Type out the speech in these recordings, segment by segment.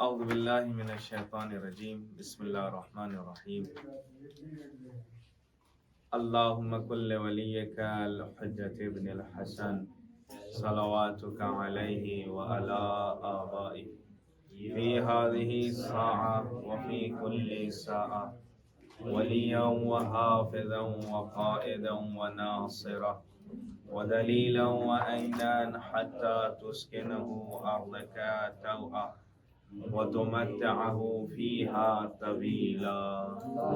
اعوذ باللہ من الشیطان الرجیم بسم اللہ الرحمن الرحیم اللہم کل ولیک الحجۃ ابن الحسن صلواتک علیہ وعلی آبائہ فی هذه الساعة وفی کل ساعة ولیا وحافظا وقائدا وناصرا ودلیلا وعینا حتی تسکنہ ارضک طوعا وتمتعه فيها طويلا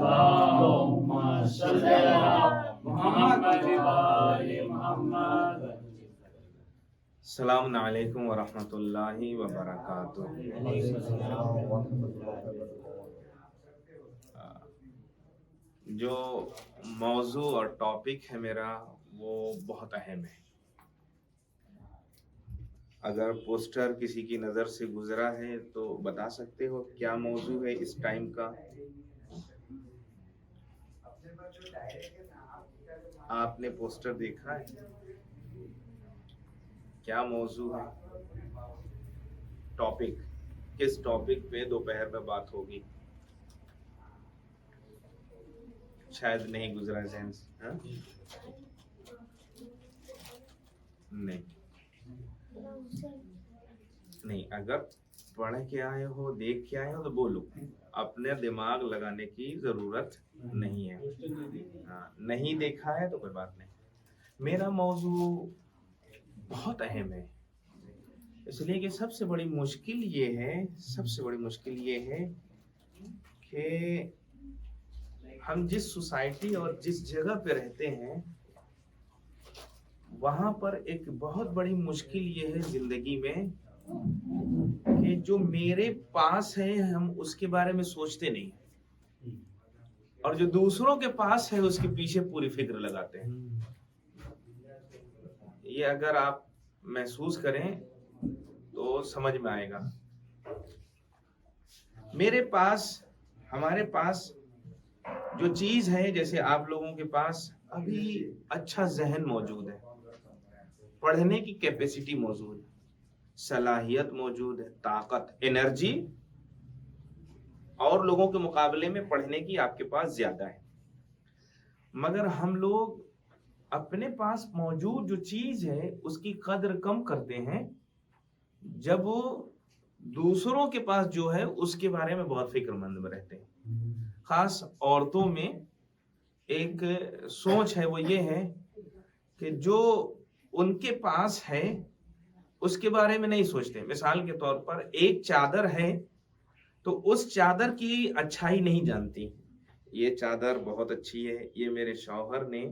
اللهم صل على محمد وآل محمد. السلام علیکم ورحمۃ اللہ وبرکاتہ. جو موضوع اور ٹاپک ہے میرا وہ بہت اہم ہے. اگر پوسٹر کسی کی نظر سے گزرا ہے تو بتا سکتے ہو کیا موضوع ہے اس ٹائم کا؟ آپ نے پوسٹر دیکھا ہے؟ کیا موضوع ہے؟ ٹاپک کس ٹاپک پہ دوپہر میں بات ہوگی؟ شاید نہیں گزرا ذہن سے. نہیں اگر پڑھ کے آئے ہو دیکھ کے آئے ہو تو بولو. اپنے دماغ لگانے کی ضرورت نہیں ہے. نہیں دیکھا ہے تو کوئی بات نہیں. میرا موضوع بہت اہم ہے اس لیے کہ سب سے بڑی مشکل یہ ہے کہ ہم جس سوسائٹی اور جس جگہ پہ رہتے ہیں وہاں پر ایک بہت بڑی مشکل یہ ہے زندگی میں کہ جو میرے پاس ہے ہم اس کے بارے میں سوچتے نہیں اور جو دوسروں کے پاس ہے اس کے پیچھے پوری فکر لگاتے ہیں. یہ اگر آپ محسوس کریں تو سمجھ میں آئے گا. ہمارے پاس جو چیز ہے جیسے آپ لوگوں کے پاس ابھی اچھا ذہن موجود ہے, پڑھنے کی کیپیسٹی موجود ہے, صلاحیت موجود ہے, طاقت, انرجی اور لوگوں کے مقابلے میں پڑھنے کی آپ کے پاس زیادہ ہے. مگر ہم لوگ اپنے پاس موجود جو چیز ہے اس کی قدر کم کرتے ہیں جب وہ دوسروں کے پاس جو ہے اس کے بارے میں بہت فکر مند رہتے ہیں. خاص عورتوں میں ایک سوچ ہے وہ یہ ہے کہ جو ان کے پاس ہے اس کے بارے میں نہیں سوچتے. مثال کے طور پر ایک چادر ہے تو اس چادر کی اچھائی نہیں جانتی. یہ چادر بہت اچھی ہے, یہ میرے شوہر نے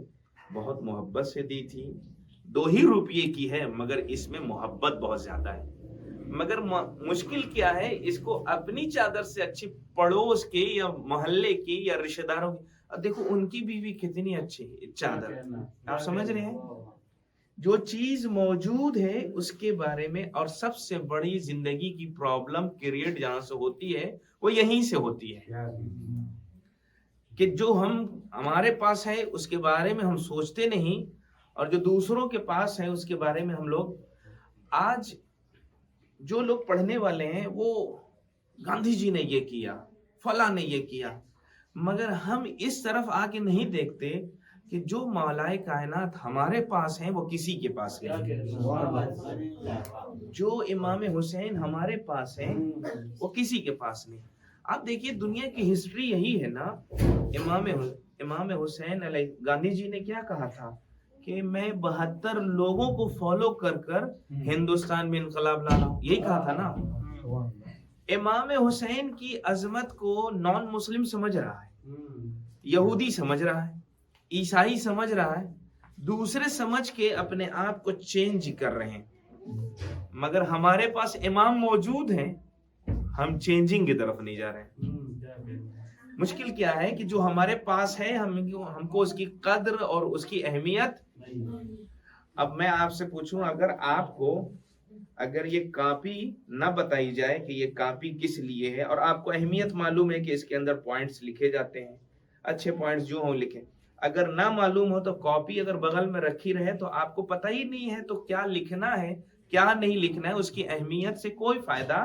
بہت محبت سے دی تھی, 2 ہی روپیے کی ہے مگر اس میں محبت بہت زیادہ ہے. مگر مشکل کیا ہے, اس کو اپنی چادر سے اچھی پڑوس کے یا محلے کی یا رشتہ داروں کی, دیکھو ان کی بیوی کتنی اچھی چادر. آپ سمجھ رہے ہیں جو چیز موجود ہے اس کے بارے میں. اور سب سے بڑی زندگی کی پرابلم کریٹ جہاں سے ہوتی ہے وہ یہیں سے ہوتی ہے کہ جو ہمارے پاس ہے اس کے بارے میں ہم سوچتے نہیں اور جو دوسروں کے پاس ہے اس کے بارے میں ہم لوگ. آج جو لوگ پڑھنے والے ہیں وہ گاندھی جی نے یہ کیا, فلاں نے یہ کیا, مگر ہم اس طرف آ کے نہیں دیکھتے کہ جو مولائے کائنات ہمارے پاس ہیں وہ کسی کے پاس نہیں. جو امام حسین ہمارے پاس ہیں وہ کسی کے پاس نہیں. آپ دیکھیے دنیا کی ہسٹری یہی ہے نا. امام حسین علیہ گاندھی جی نے کیا کہا تھا کہ میں 72 لوگوں کو فالو کر کر ہندوستان میں انقلاب لانا ہوں, یہی کہا تھا نا. امام حسین کی عظمت کو نان مسلم سمجھ رہا ہے, یہودی سمجھ رہا ہے, عیسائی سمجھ رہا ہے, دوسرے سمجھ کے اپنے آپ کو چینج کر رہے ہیں. مگر ہمارے پاس امام موجود ہیں, ہم چینجنگ کی طرف نہیں جا رہے ہیں. مشکل کیا ہے کہ جو ہمارے پاس ہے ہم کو اس کی قدر اور اس کی اہمیت. اب میں آپ سے پوچھوں, اگر یہ کاپی نہ بتائی جائے کہ یہ کاپی کس لیے ہے اور آپ کو اہمیت معلوم ہے کہ اس کے اندر پوائنٹس لکھے جاتے ہیں, اچھے پوائنٹس جو ہوں لکھیں, اگر نہ معلوم ہو تو کاپی اگر بغل میں رکھی رہے تو آپ کو پتہ ہی نہیں ہے تو کیا لکھنا ہے کیا نہیں لکھنا ہے, اس کی اہمیت سے کوئی فائدہ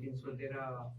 313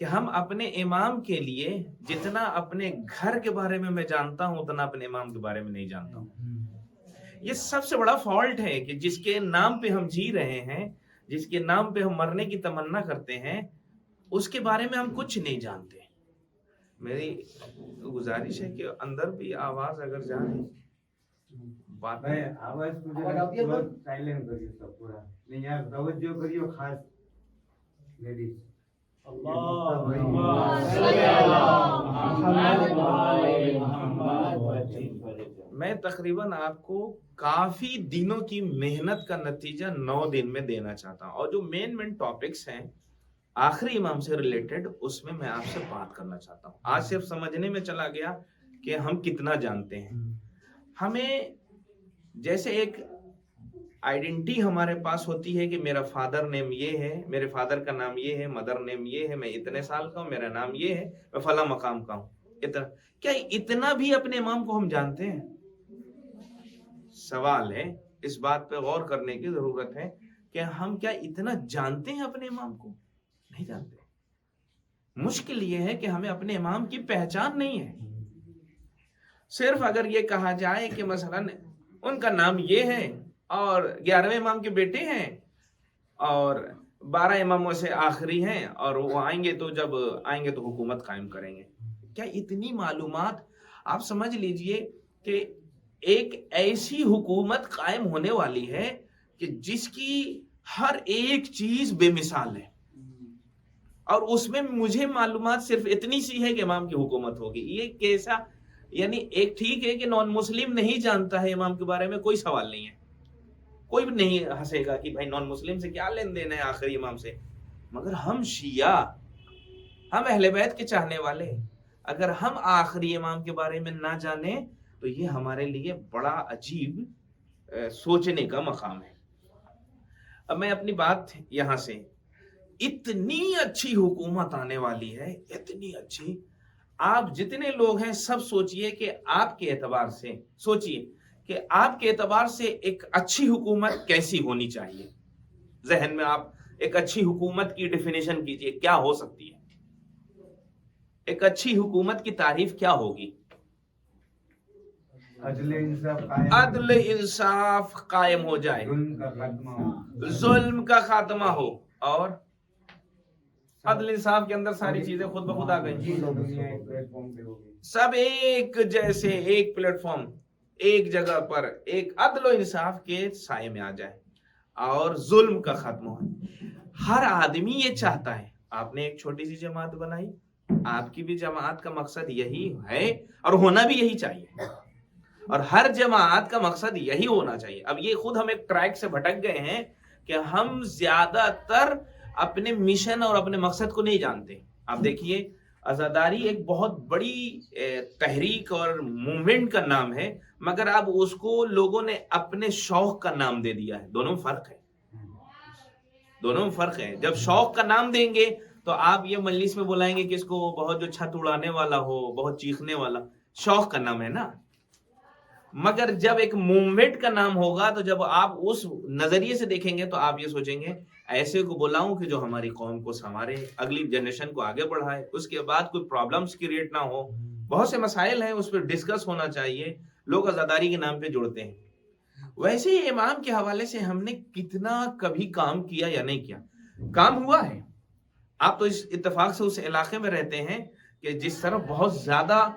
کہ ہم اپنے امام کے لیے جتنا اپنے گھر کے بارے میں جانتا ہوں اتنا اپنے امام کے بارے میں نہیں جانتا ہوں. یہ سب سے بڑا فالٹ ہے کہ جس کے نام پہ ہم جی رہے ہیں، جس کے نام پہ ہم مرنے کی تمنا کرتے ہیں، اس کے بارے میں ہم کچھ نہیں جانتے. میری گزارش ہے کہ اندر بھی آواز اگر جا رہی بات ભાઈ આવાજ પૂરા સાયલેન્ટ કર્યો તો પૂરા ને યાર તવજ્જો કર્યો ખાસ લેડીઝ میں تقریباً آپ کو کافی دنوں کی محنت کا نتیجہ 9 دن میں دینا چاہتا ہوں، اور جو مین ٹاپکس ہیں آخری امام سے ریلیٹڈ اس میں آپ سے بات کرنا چاہتا ہوں. آج صرف سمجھنے میں چلا گیا کہ ہم کتنا جانتے ہیں. ہمیں جیسے ایک آئیڈینٹی ہمارے پاس ہوتی ہے کہ میرا فادر نیم یہ ہے، میرے فادر کا نام یہ ہے، مدر نیم یہ ہے، میں اتنے سال کا ہوں، میرا نام یہ ہے، میں فلاں مقام کا ہوں. کیا اتنا بھی اپنے امام کو ہم جانتے ہیں؟ سوال ہے، اس بات پہ غور کرنے کی ضرورت ہے کہ ہم کیا اتنا جانتے ہیں اپنے امام کو؟ نہیں جانتے. مشکل یہ ہے کہ ہمیں اپنے امام کی پہچان نہیں ہے. صرف اگر یہ کہا جائے کہ مثلا ان کا نام یہ ہے اور 11ویں امام کے بیٹے ہیں اور 12 اماموں سے آخری ہیں اور وہ آئیں گے تو جب آئیں گے تو حکومت قائم کریں گے. کیا اتنی معلومات؟ آپ سمجھ لیجئے کہ ایک ایسی حکومت قائم ہونے والی ہے کہ جس کی ہر ایک چیز بے مثال ہے، اور اس میں مجھے معلومات صرف اتنی سی ہے کہ امام کی حکومت ہوگی. یہ کیسا؟ یعنی ایک ٹھیک ہے کہ نان مسلم نہیں جانتا ہے امام کے بارے میں، کوئی سوال نہیں ہے، کوئی بھی نہیں ہنسے گا کہ بھائی نان مسلم سے کیا لین دین ہے آخری امام سے. مگر ہم شیعہ، ہم اہل بیت کے چاہنے والے، اگر ہم آخری امام کے بارے میں نہ جانیں تو یہ ہمارے لیے بڑا عجیب سوچنے کا مقام ہے. اب میں اپنی بات یہاں سے، اتنی اچھی حکومت آنے والی ہے، اتنی اچھی. آپ جتنے لوگ ہیں سب سوچئے کہ آپ کے اعتبار سے سوچئے کہ آپ کے اعتبار سے ایک اچھی حکومت کیسی ہونی چاہیے. ذہن میں آپ ایک اچھی حکومت کی ڈیفینیشن کیجئے، کیا ہو سکتی ہے؟ ایک اچھی حکومت کی تعریف کیا ہوگی؟ عدل انصاف قائم ہو جائے، ظلم کا خاتمہ ہو، اور عدل انصاف کے اندر ساری چیزیں خود بخود آ گئی، سب ایک جیسے، ایک پلیٹ فارم، ایک جگہ پر، ایک عدل و انصاف کے سائے میں آ جائے اور ظلم کا ختم ہو. ہر آدمی یہ چاہتا ہے. آپ نے ایک چھوٹی سی جماعت بنائی، آپ کی بھی جماعت کا مقصد یہی ہے اور ہونا بھی یہی چاہیے، اور ہر جماعت کا مقصد یہی ہونا چاہیے. اب یہ خود ہم ایک ٹریک سے بھٹک گئے ہیں کہ ہم زیادہ تر اپنے مشن اور اپنے مقصد کو نہیں جانتے. آپ دیکھیے، عزاداری ایک بہت بڑی تحریک اور موومنٹ کا نام ہے، مگر اب اس کو لوگوں نے اپنے شوق کا نام دے دیا ہے. دونوں میں فرق ہے، دونوں میں فرق ہے. جب شوق کا نام دیں گے تو آپ یہ مجلس میں بلائیں گے کہ اس کو بہت جو چھت اڑانے والا ہو، بہت چیخنے والا، شوق کا نام ہے نا. مگر جب ایک موومنٹ کا نام ہوگا تو جب آپ اس نظریے سے دیکھیں گے تو آپ یہ سوچیں گے ایسے کو بلاؤں کہ جو ہماری قوم کو سنوارے، اگلی جنریشن کو آگے بڑھائے، اس کے بعد کوئی پرابلمز کریٹ نہ ہو. بہت سے مسائل ہیں اس پہ ڈسکس ہونا چاہیے. لوگ عزاداری کے نام پہ جڑتے ہیں. ویسے ہی امام کے حوالے سے ہم نے کتنا کبھی کام کیا یا نہیں کیا؟ کام ہوا ہے. آپ تو اس اتفاق سے اس علاقے میں رہتے ہیں کہ جس طرح بہت زیادہ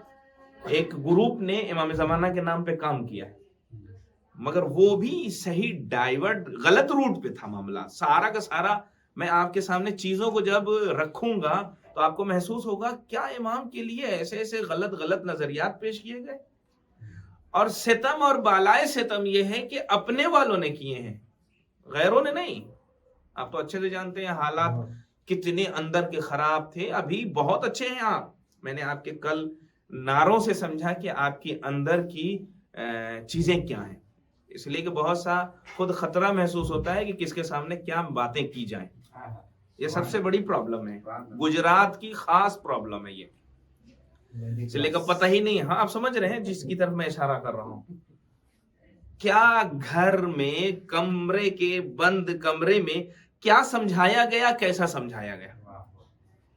ایک گروپ نے امام زمانہ کے نام پہ کام کیا ہے، مگر وہ بھی صحیح ڈائیورٹ، غلط روٹ پہ تھا معاملہ. سارا کا سارا میں آپ کے سامنے چیزوں کو جب رکھوں گا تو آپ کو محسوس ہوگا کیا امام کے لیے ایسے ایسے غلط نظریات پیش کیے گئے. اور ستم اور بالائے ستم یہ ہے کہ اپنے والوں نے کیے ہیں، غیروں نے نہیں. آپ تو اچھے سے جانتے ہیں حالات کتنے اندر کے خراب تھے. ابھی بہت اچھے ہیں آپ. میں نے آپ کے کل نعروں سے سمجھا کہ آپ کی اندر کی چیزیں کیا ہیں، اس لیے کہ بہت سا خود خطرہ محسوس ہوتا ہے کہ کس کے سامنے کیا باتیں کی جائیں. یہ سب سے بڑی پرابلم ہے، گجرات کی خاص پرابلم ہے یہ، اس لیے کہ پتہ ہی نہیں. ہاں آپ سمجھ رہے ہیں جس کی طرف میں اشارہ کر رہا ہوں. کیا گھر میں بند کمرے میں کیا سمجھایا گیا، کیسا سمجھایا گیا،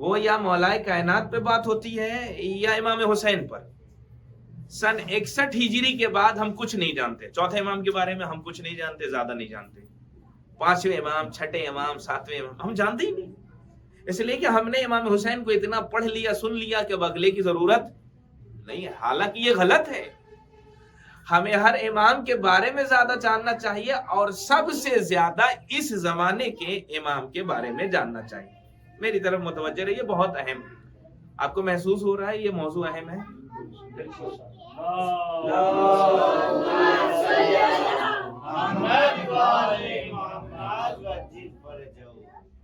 وہ یا مولا کائنات پہ بات ہوتی ہے یا امام حسین پر. سن 61 ہجری کے بعد ہم کچھ نہیں جانتے. چوتھے امام کے بارے میں ہم کچھ نہیں جانتے, زیادہ نہیں جانتے. 5ویں امام, 6ٹھے امام, 7ویں امام ہم جانتے ہی نہیں, اس لیے کہ ہم نے امام حسین کو اتنا پڑھ لیا, سن لیا کہ اب اگلے کی ضرورت نہیں ہے. حالانکہ یہ غلط ہے. ہمیں ہر امام کے بارے میں زیادہ جاننا چاہیے اور سب سے زیادہ اس زمانے کے امام کے بارے میں جاننا چاہیے. میری طرف متوجہ رہیے, بہت اہم. آپ کو محسوس ہو رہا ہے یہ موضوع اہم ہے؟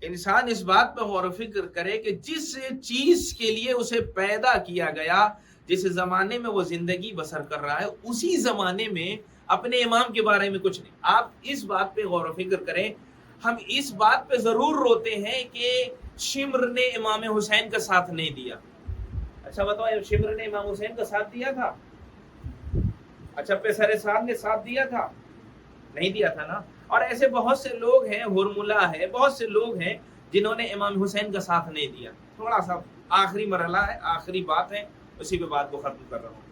انسان اس بات پہ غور و فکر کرے کہ جس چیز کے لیے اسے پیدا کیا گیا, جس زمانے میں وہ زندگی بسر کر رہا ہے, اسی زمانے میں اپنے امام کے بارے میں کچھ نہیں. آپ اس بات پہ غور و فکر کریں. ہم اس بات پہ ضرور روتے ہیں کہ شمر نے امام حسین کا ساتھ نہیں دیا. اچھا بتاؤ, شمر نے امام حسین کا ساتھ دیا تھا؟ اچھا پیسر سعد نے ساتھ دیا تھا؟ نہیں دیا تھا نا. اور ایسے بہت سے لوگ ہیں, ہرملا ہے, بہت سے لوگ ہیں جنہوں نے امام حسین کا ساتھ نہیں دیا. تھوڑا سا آخری مرحلہ ہے, آخری بات ہے, اسی پہ بات کو ختم کر رہا ہوں.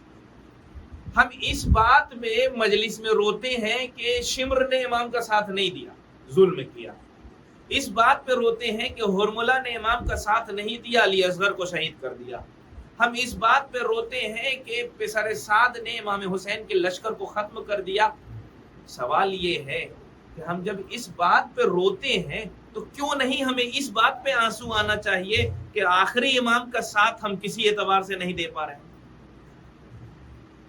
ہم اس بات میں مجلس میں روتے ہیں کہ شمر نے امام کا ساتھ نہیں دیا, ظلم کیا. اس بات پہ روتے ہیں کہ ہرملا نے امام کا ساتھ نہیں دیا, علی اصغر کو شہید کر دیا. ہم اس بات پہ روتے ہیں کہ پیسر سعد نے امام حسین کے لشکر کو ختم کر دیا. سوال یہ ہے کہ ہم جب اس بات پہ روتے ہیں تو کیوں نہیں ہمیں اس بات پہ آنسو آنا چاہیے کہ آخری امام کا ساتھ ہم کسی اعتبار سے نہیں دے پا رہے ہیں.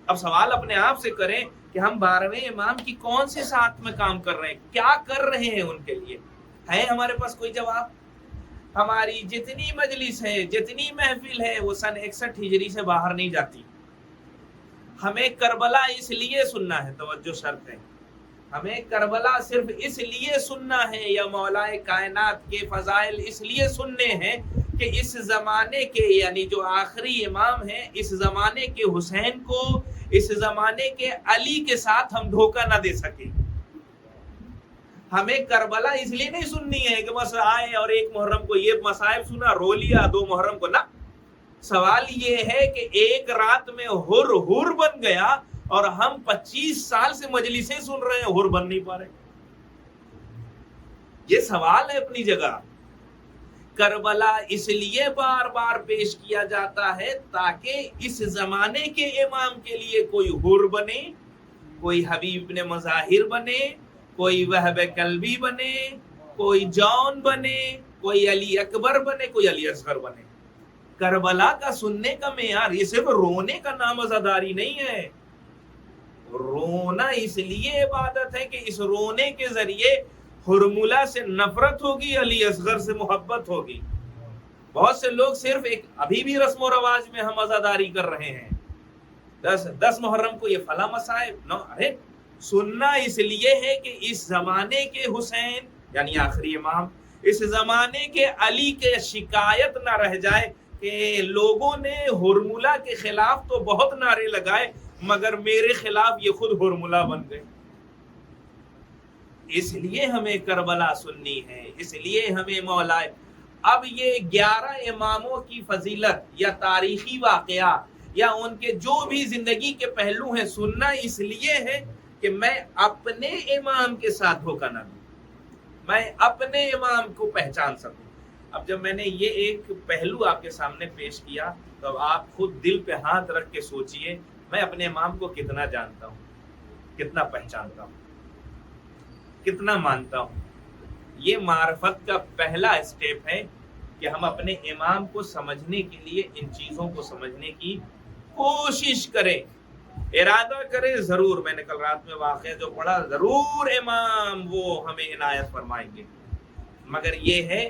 اب سوال اپنے آپ سے کریں کہ ہم 12ویں امام کی کون سے ساتھ میں کام کر رہے ہیں, کیا کر رہے ہیں ان کے لیے. ہے ہمارے پاس کوئی جواب؟ ہماری جتنی مجلس ہے, جتنی محفل ہے, وہ سن 61 ہجری سے باہر نہیں جاتی. ہمیں کربلا اس لیے سننا ہے, توجہ شرط ہے, ہمیں کربلا صرف اس لیے سننا ہے یا مولا کائنات کے فضائل اس لیے سننے ہیں کہ اس زمانے کے یعنی جو آخری امام ہیں, اس زمانے کے حسین کو اس زمانے کے علی کے ساتھ ہم دھوکہ نہ دے سکیں. ہمیں کربلا اس لیے نہیں سننی ہے کہ بس آئے اور ایک محرم کو یہ مصائب سنا, رو لیا, 2 محرم کو نہ. سوال یہ ہے کہ ایک رات میں ہر بن گیا اور ہم 25 سال سے مجلسیں سن رہے ہیں, ہر بن نہیں پا رہے. یہ سوال ہے اپنی جگہ. کربلا اس لیے بار بار پیش کیا جاتا ہے تاکہ اس زمانے کے امام کے لیے کوئی ہر بنے, کوئی حبیب ابن مظاہر بنے, کوئی وہب کلبی بنے, کوئی جون بنے, کوئی علی اکبر بنے, کوئی علی اصغر بنے. کربلا کا سننے کا معیار یہ صرف رونے کا نامزداری نہیں ہے. رونا اس لیے عبادت ہے کہ اس رونے کے ذریعے ہرملا سے نفرت ہوگی, علی اصغر سے محبت ہوگی. بہت سے لوگ صرف ایک ابھی بھی رسم و رواج میں ہم عزاداری کر رہے ہیں. 10 محرم کو یہ فلاں مصائب نو. ارے سننا اس لیے ہے کہ اس زمانے کے حسین یعنی آخری امام, اس زمانے کے علی کے شکایت نہ رہ جائے کہ لوگوں نے ہرملا کے خلاف تو بہت نعرے لگائے مگر میرے خلاف یہ خود ہرملا بن گئے. اس لیے ہمیں کربلا سننی ہے, اس لیے ہمیں مولا. اب یہ 11 اماموں کی فضیلت یا تاریخی واقعہ یا ان کے جو بھی زندگی کے پہلو ہیں سننا اس لیے ہے کہ میں اپنے امام کے ساتھ دھوکہ نہ دوں, میں اپنے امام کو پہچان سکوں. اب جب میں نے یہ ایک پہلو آپ کے سامنے پیش کیا تو اب آپ خود دل پہ ہاتھ رکھ کے سوچئے میں اپنے امام کو کتنا جانتا ہوں, کتنا پہچانتا ہوں, کتنا مانتا ہوں. یہ معرفت کا پہلا اسٹیپ ہے کہ ہم اپنے امام کو سمجھنے کے لیے ان چیزوں کو سمجھنے کی کوشش کریں, ارادہ کریں. ضرور میں نے کل رات میں واقعہ جو پڑھا, ضرور امام وہ ہمیں عنایت فرمائیں گے. مگر یہ ہے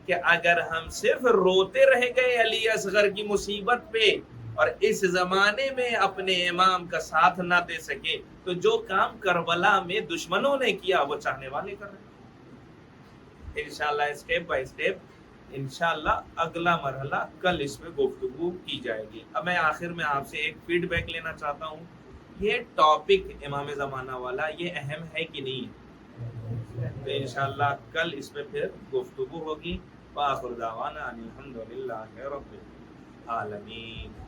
کہ اگر ہم صرف روتے رہ گئے علی اصغر کی مصیبت پہ اور اس زمانے میں اپنے امام کا ساتھ نہ دے سکے تو جو کام کربلا میں دشمنوں نے کیا وہ چاہنے والے کر رہے ہیں. انشاءاللہ اسٹیپ بائی اسٹیپ انشاءاللہ اگلا مرحلہ کل اس پہ گفتگو کی جائے گی. اب میں آخر میں آپ سے ایک فیڈ بیک لینا چاہتا ہوں, یہ ٹاپک امام زمانہ والا یہ اہم ہے کہ نہیں؟ تو انشاءاللہ کل اس پہ پھر گفتگو ہوگی. وآخر دعوانا ان الحمد للہ رب العالمین.